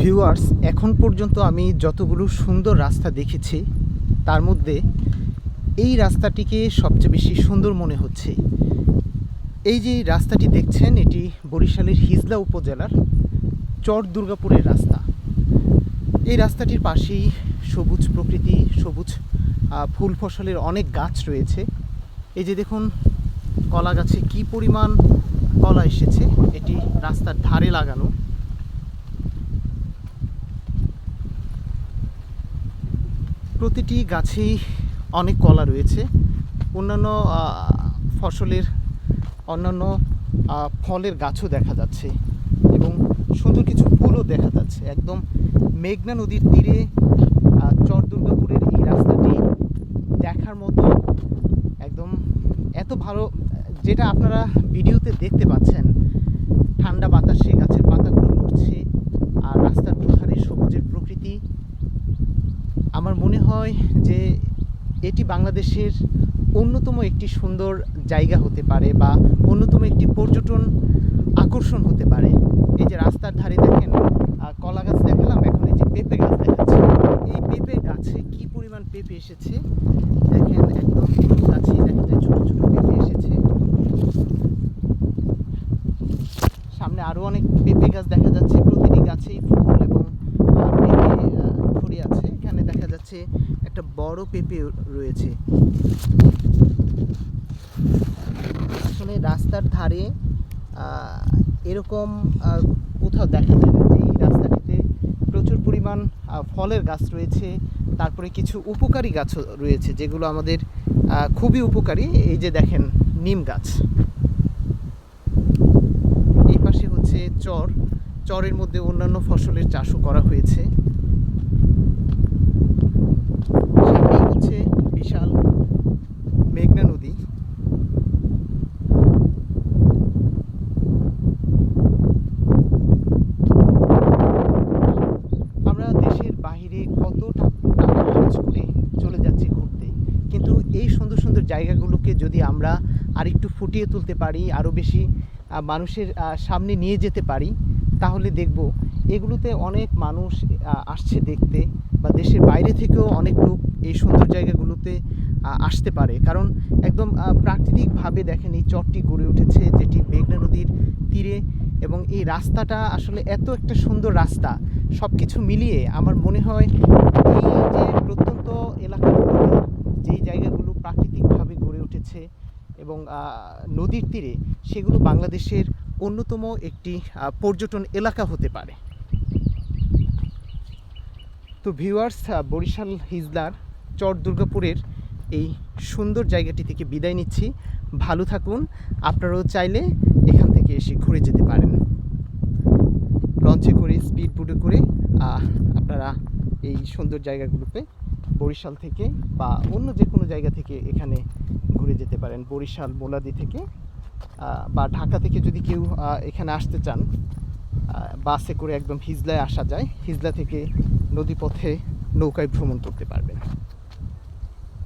Viewers, এখন পর্যন্ত আমি যতগুলো সুন্দর রাস্তা দেখেছি তার মধ্যে এই রাস্তাটিকে সবচেয়ে বেশি সুন্দর মনে হচ্ছে। এই যে রাস্তাটি দেখছেন, এটি বরিশালের হিজলা উপজেলার চর দুর্গাপুরের রাস্তা। এই রাস্তাটির পাশেই সবুজ প্রকৃতি, সবুজ ফুল ফসলের অনেক গাছ রয়েছে। এই যে দেখুন, কলা গাছে কী পরিমাণ কলা এসেছে, এটি রাস্তার ধারে লাগানো। প্রতিটি গাছেই অনেক কলা রয়েছে। অন্যান্য ফসলের অন্যান্য ফলের গাছও দেখা যাচ্ছে এবং সুন্দর কিছু ফুলও দেখা যাচ্ছে। একদম মেঘনা নদীর তীরে চর দুর্গাপুরের এই রাস্তাটি দেখার মতো, একদম এত ভালো, যেটা আপনারা ভিডিওতে দেখতে পাচ্ছেন। ঠান্ডা বাতাসে গাছের পাতাগুলো নড়ছে আর রাস্তার দুধারে সবুজের প্রকৃতি। আমার মনে হয় যে এটি বাংলাদেশের অন্যতম একটি সুন্দর জায়গা হতে পারে বা অন্যতম একটি পর্যটন আকর্ষণ হতে পারে। এই যে রাস্তার ধারে দেখেন কলা গাছ দেখালাম, এখন এই যে পেঁপে গাছ দেখাচ্ছে। এই পেঁপে গাছে কি পরিমাণ পেঁপে এসেছে দেখেন, একদম গাছে দেখা যায় ছোটো ছোটো পেঁপে এসেছে। সামনে আরও অনেক পেঁপে গাছ দেখা যাচ্ছে, প্রতিটি গাছেই ফুল এবং পেঁপে ধরে আছে। এখানে দেখা যাচ্ছে একটা বড় পেঁপে রয়েছে। আসলে রাস্তার ধারে এরকম কোথাও দেখা যায় না যে এই রাস্তাটিতে প্রচুর পরিমাণ ফলের গাছ রয়েছে, তারপরে কিছু উপকারী গাছও রয়েছে যেগুলো আমাদের খুবই উপকারী। এই যে দেখেন নিম গাছ। এই পাশে হচ্ছে চরের মধ্যে অন্যান্য ফসলের চাষও করা হয়েছে। সামনেই হচ্ছে বিশাল মেঘনা নদী। আমরা দেশের বাইরে কত টাকা খরচ করে চলে যাচ্ছি ঘুরতে, কিন্তু এই সুন্দর সুন্দর জায়গাগুলোকে যদি আমরা আরেকটু ফুটিয়ে তুলতে পারি, আরও বেশি মানুষের সামনে নিয়ে যেতে পারি, তাহলে দেখব এগুলোতে অনেক মানুষ আসছে দেখতে, বা দেশের বাইরে থেকেও অনেক লোক এই সুন্দর জায়গাগুলোতে আসতে পারে। কারণ একদম প্রাকৃতিকভাবে দেখেন এই চরটি গড়ে উঠেছে, যেটি মেঘনা নদীর তীরে, এবং এই রাস্তাটা আসলে এত একটা সুন্দর রাস্তা। সব কিছু মিলিয়ে আমার মনে হয় এই যে প্রত্যন্ত এলাকাগুলোতে যেই জায়গাগুলো প্রাকৃতিকভাবে গড়ে উঠেছে এবং নদীর তীরে, সেগুলো বাংলাদেশের অন্যতম একটি পর্যটন এলাকা হতে পারে। তো ভিউয়ার্স, বরিশাল হিজলার চর দুর্গাপুরের এই সুন্দর জায়গাটি থেকে বিদায় নিচ্ছি। ভালো থাকুন। আপনারাও চাইলে এখান থেকে এসে ঘুরে যেতে পারেন। লঞ্চে করে, স্পিড বোটে করে আপনারা এই সুন্দর জায়গাগুলোতে বরিশাল থেকে বা অন্য যে কোনো জায়গা থেকে এখানে ঘুরে যেতে পারেন। বরিশাল বোলাদি থেকে বা ঢাকা থেকে যদি কেউ এখানে আসতে চান, বাসে করে একদম হিজলায় আসা যায়। হিজলা থেকে নদীপথে নৌকায় ভ্রমণ করতে পারবেন।